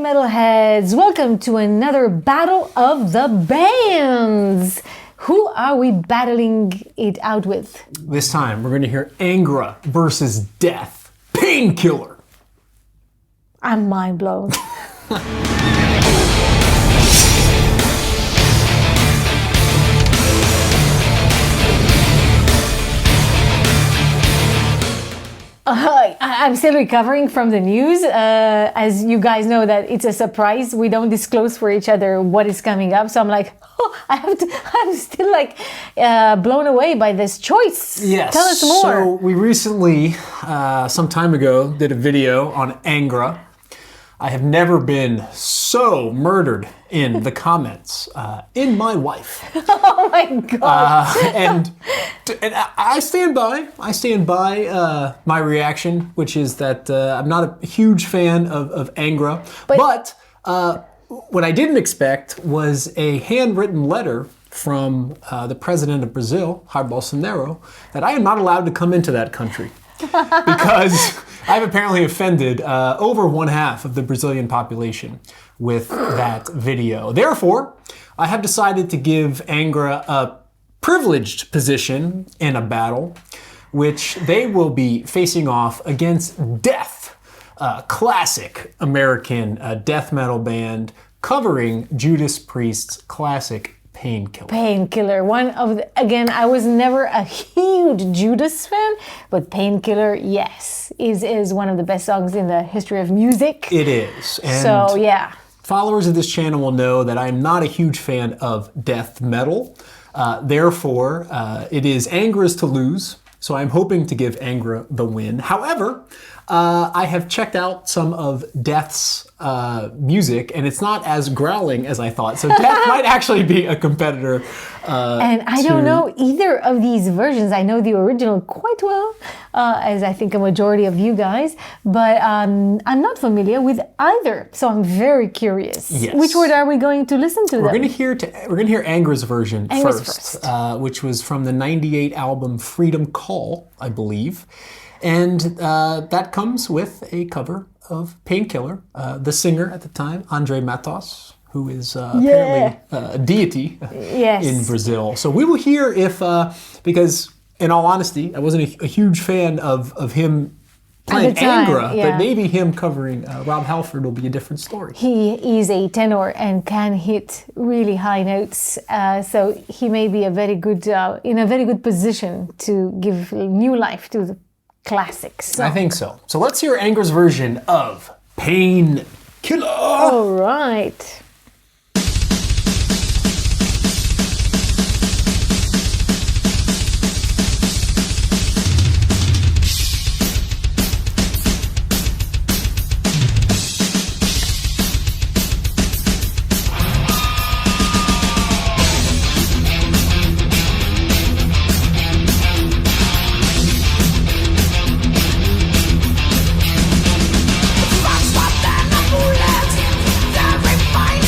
metalheads, welcome to another Battle of the Bands. Who are we battling it out with? This time we're going to hear Angra versus Death Painkiller. I'm mind blown. I'm still recovering from the news. As you guys know, that it's a surprise. We don't disclose for each other what is coming up. So I'm like, I'm still like blown away by this choice. Yes. Tell us more. So we recently, some time ago, did a video on Angra. I have never been so murdered in the comments in my wife. Oh my God. And I stand by my reaction, which is that I'm not a huge fan of Angra. But what I didn't expect was a handwritten letter from the president of Brazil, Jair Bolsonaro, that I am not allowed to come into that country. Because I've apparently offended over 1/2 of the Brazilian population with that video. Therefore, I have decided to give Angra a privileged position in a battle, which they will be facing off against Death, a classic American death metal band covering Judas Priest's classic Painkiller. Painkiller, one of the, again, I was never a huge Judas fan, but Painkiller, yes, is one of the best songs in the history of music. It is. And so, yeah. Followers of this channel will know that I'm not a huge fan of death metal. Therefore, it is Angra's to lose. So I'm hoping to give Angra the win. However, I have checked out some of Death's music, and it's not as growling as I thought. So Death might actually be a competitor. And I don't know either of these versions. I know the original quite well, as I think a majority of you guys, but I'm not familiar with either. So I'm very curious. Yes. Which one are we going to listen to? We're going to hear Angra's version first. Which was from the '98 album Freedom Call, I believe. And that comes with a cover of Painkiller. The singer at the time, Andre Matos, who is apparently a deity in Brazil. So we will hear if, because in all honesty, I wasn't a huge fan of him playing Angra, but maybe him covering Rob Halford will be a different story. He is a tenor and can hit really high notes, so he may be a very good in a very good position to give new life to the classics. I think so. So let's hear Angra's version of Painkiller. All right. Fine.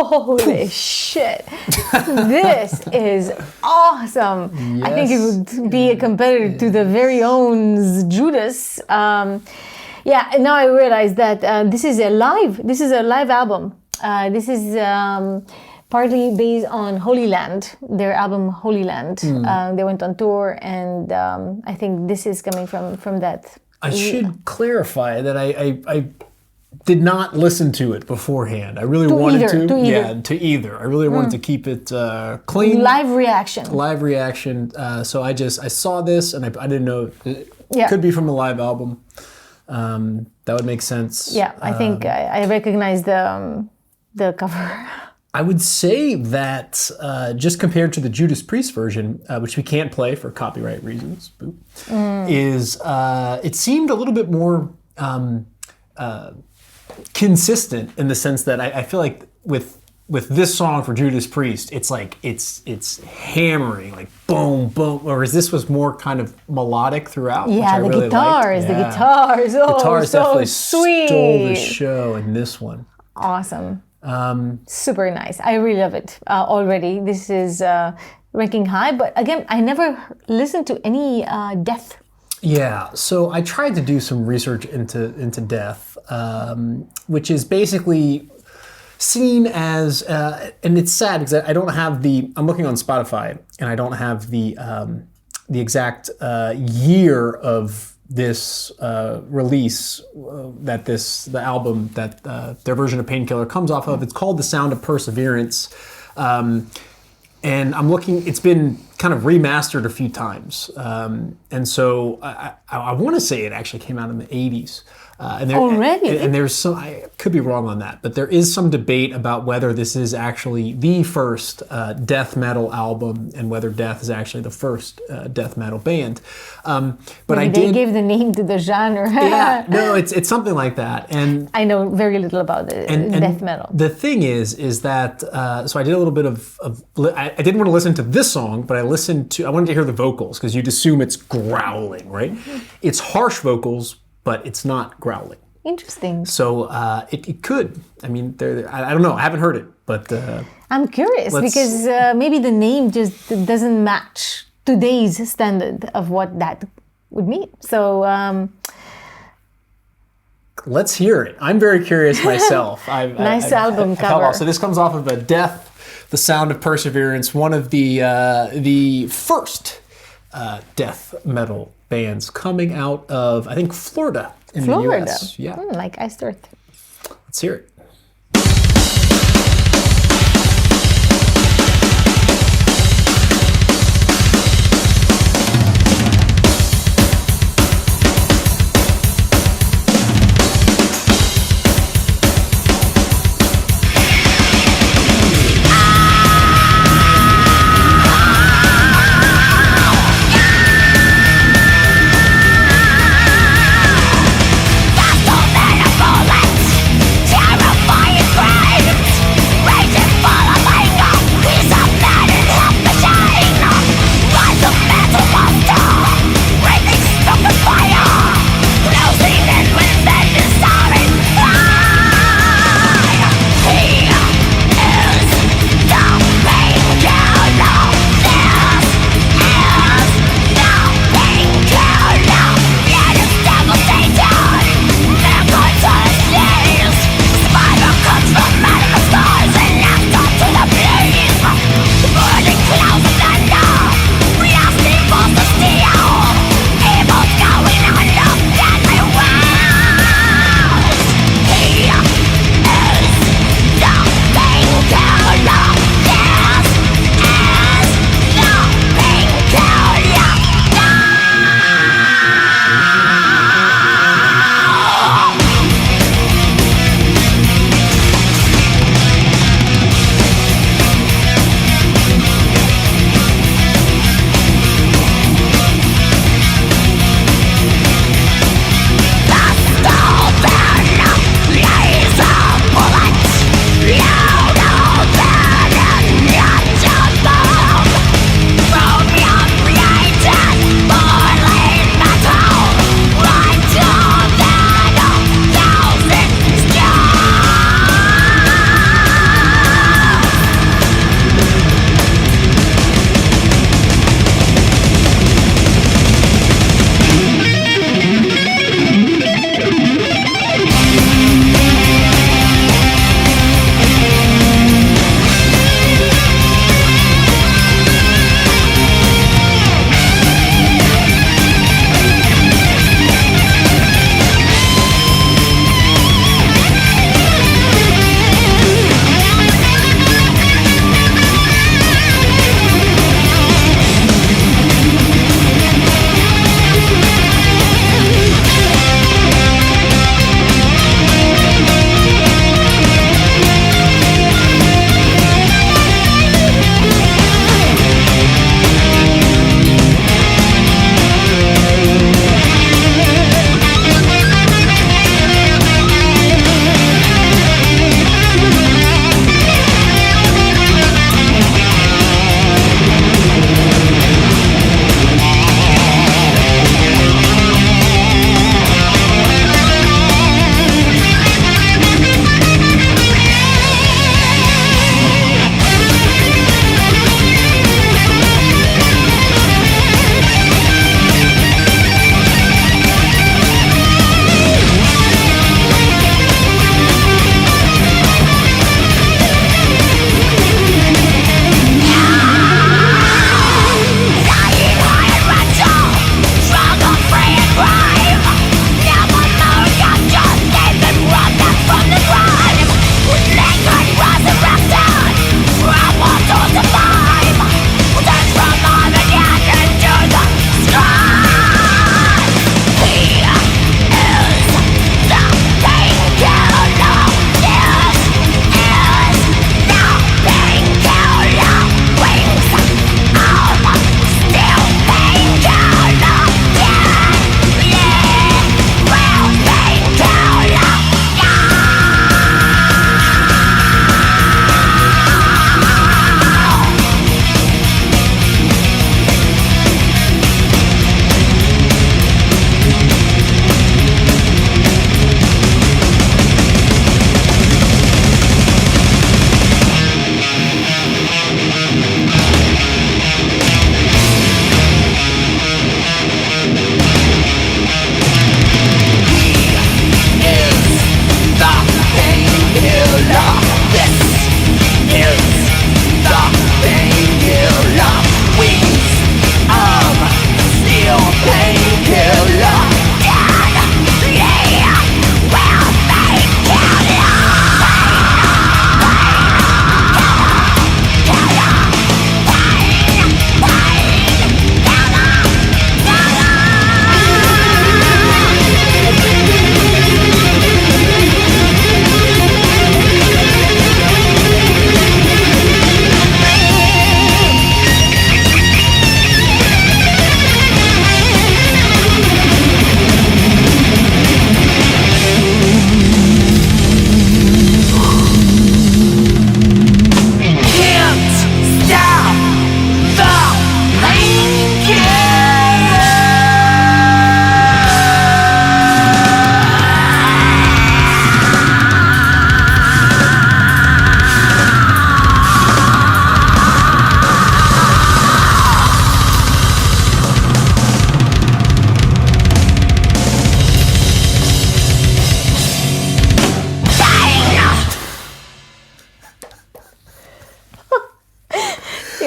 holy shit, this is awesome. Yes. I think it would be a competitor to the very own Judas. Yeah, and now I realize that this is a live album. This is partly based on Holy Land, their album Holy Land. They went on tour, and I think this is coming from that. I should clarify that I did not listen to it beforehand. I really wanted to. Yeah, to either. I really wanted to keep it clean. Live reaction. So I saw this and I didn't know it could be from a live album. That would make sense. Yeah, I think I recognize the cover. I would say that just compared to the Judas Priest version, which we can't play for copyright reasons, it seemed a little bit more consistent in the sense that I feel like with this song for Judas Priest, it's like it's hammering, like boom, boom, whereas this was more kind of melodic throughout. Yeah, which I the really guitars, liked. the guitars. Oh, guitars so definitely sweet. stole the show in this one. Awesome. Super nice. I really love it already. This is ranking high, but again, I never listened to any Death. Yeah, so I tried to do some research into Death, which is basically seen as, and it's sad because I don't have I'm looking on Spotify and I don't have the exact year of this release the album that their version of Painkiller comes off of. It's called The Sound of Perseverance. And I'm looking, it's been kind of remastered a few times. And so I want to say it actually came out in the 80s. Already? And there's some, I could be wrong on that, but there is some debate about whether this is actually the first death metal album and whether Death is actually the first death metal band. But they gave the name to the genre. Yeah, no, it's something like that. And I know very little about death metal. The thing is that, so I did a little bit I didn't want to listen to this song, but I wanted to hear the vocals because you'd assume it's growling, right? It's harsh vocals, but it's not growling. Interesting. So it could. I mean, I don't know. I haven't heard it, but I'm curious because maybe the name just doesn't match today's standard of what that would mean. So let's hear it. I'm very curious myself. Nice album cover. So this comes off of a Death, The Sound of Perseverance, one of the first death metal bands coming out of, I think, Florida in the U.S. Yeah, like Iced Earth. Let's hear it. Terrible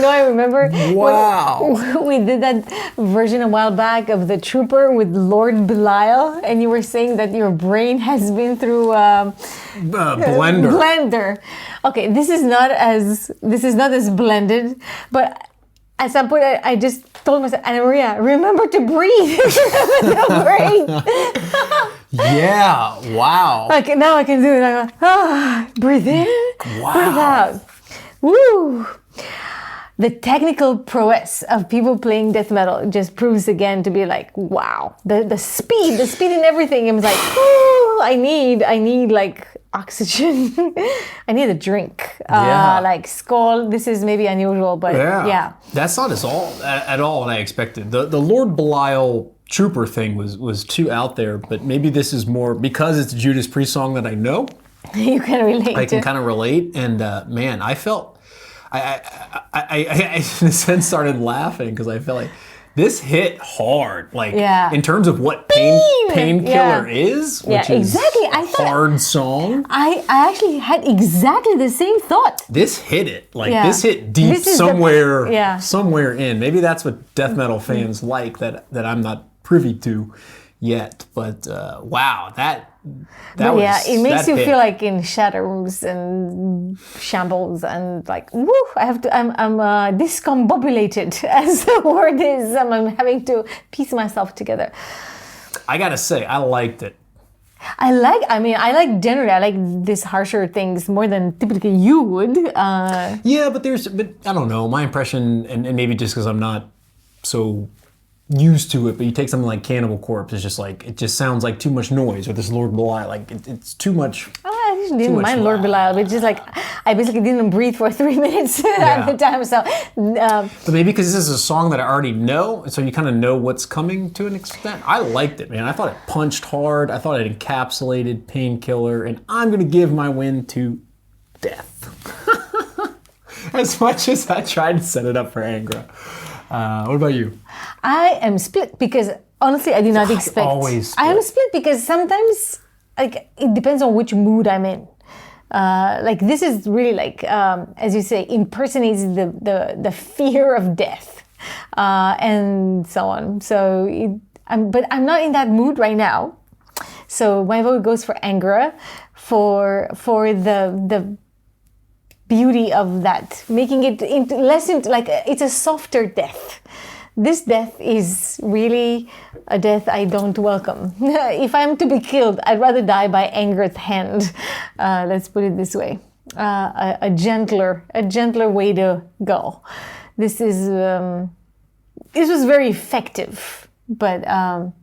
I remember Wow. we did that version a while back of the Trooper with Lord Belial, and you were saying that your brain has been through Blender. blender. Okay, this is not as blended, but at some point I just told myself, Anna Maria, remember to breathe. The brain. Yeah. Wow. Like now I can do it. I go, breathe in, Wow. breathe out. Woo! The technical prowess of people playing death metal just proves again to be like, wow. The speed in everything. It was like, oh, I need like oxygen. I need a drink. Like Skull. This is maybe unusual, but yeah. That's not at all what I expected. The Lord Belial Trooper thing was too out there, but maybe this is more because it's a Judas Priest song that I know. You can relate. I can kind of relate, and man, I felt. I in a sense started laughing because I felt like this hit hard, like in terms of what Painkiller is, which is exactly. a hard song. I actually had exactly the same thought. This hit it, like this hit deep somewhere in. Maybe that's what death metal fans like that I'm not privy to yet. But wow, that was, it makes you hit. feel like in shadows and shambles and like, woo, I'm discombobulated, as the word is. I'm having to piece myself together. I gotta say, I liked it. I like generally, I like these harsher things more than typically you would. Yeah, but I don't know, my impression, and maybe just because I'm not so used to it, but you take something like Cannibal Corpse, it's just like, it just sounds like too much noise, or this Lord Belial, like it's too much. I just didn't mind Lord Belial, but just like, I basically didn't breathe for 3 minutes at the time, so. But maybe because this is a song that I already know, so you kind of know what's coming to an extent. I liked it, man. I thought it punched hard. I thought it encapsulated Painkiller, and I'm gonna give my win to Death. As much as I tried to set it up for Angra. What about you? I am split because honestly, I did not expect. Always split. I am split because sometimes, like, it depends on which mood I'm in. Like this is really like, as you say, impersonates the fear of death, and so on. So, but I'm not in that mood right now. So my vote goes for Angra, for the beauty of that, making it into less into like it's a softer death. This death is really a death I don't welcome. If I'm to be killed, I'd rather die by Angra's hand. Let's put it this way: a gentler way to go. This was very effective, but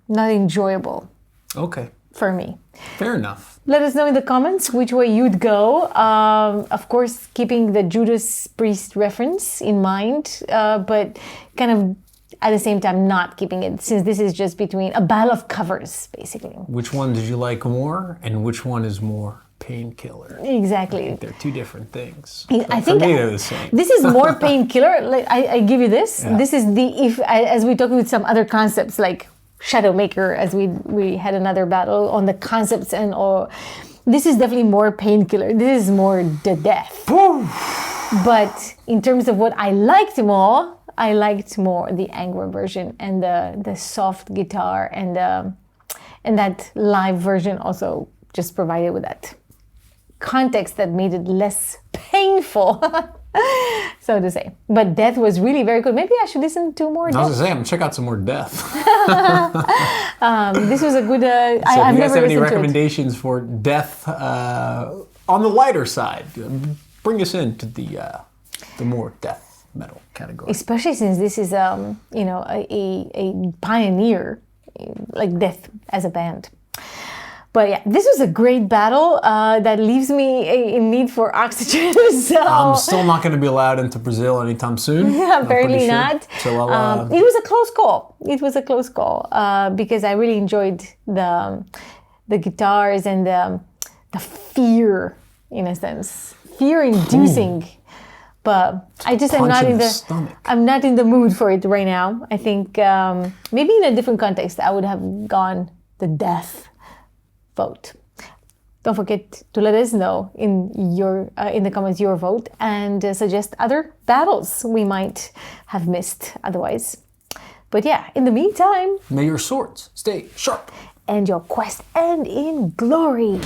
not enjoyable. Okay. For me. Fair enough. Let us know in the comments which way you'd go. Of course, keeping the Judas Priest reference in mind, but kind of at the same time not keeping it, since this is just between a battle of covers, basically. Which one did you like more, and which one is more Painkiller? Exactly. I think they're two different things. I think for me, they're the same. This is more Painkiller. Like I give you this. Yeah. This is as we talk with some other concepts like Shadowmaker, as we had another battle on the concepts, or this is definitely more Painkiller. This is more the death. But in terms of what I liked more the Angra version and the soft guitar and that live version also just provided with that context that made it less painful. So to say. But Death was really very good. Maybe I should listen to more Death. I was going to say, I'm going to check out some more Death. This was a good... so if you guys have any recommendations for Death on the lighter side, bring us into the more death metal category. Especially since this is a pioneer, like Death as a band. But yeah, this was a great battle that leaves me in need for oxygen. So I'm still not going to be allowed into Brazil anytime soon. Apparently not. So it was a close call. It was a close call because I really enjoyed the guitars and the fear, in a sense, fear-inducing. Ooh. But I just am not in I'm not in the mood for it right now. I think maybe in a different context I would have gone the Death vote. Don't forget to let us know in the comments your vote and suggest other battles we might have missed otherwise. But yeah, in the meantime, may your swords stay sharp. And your quest end in glory.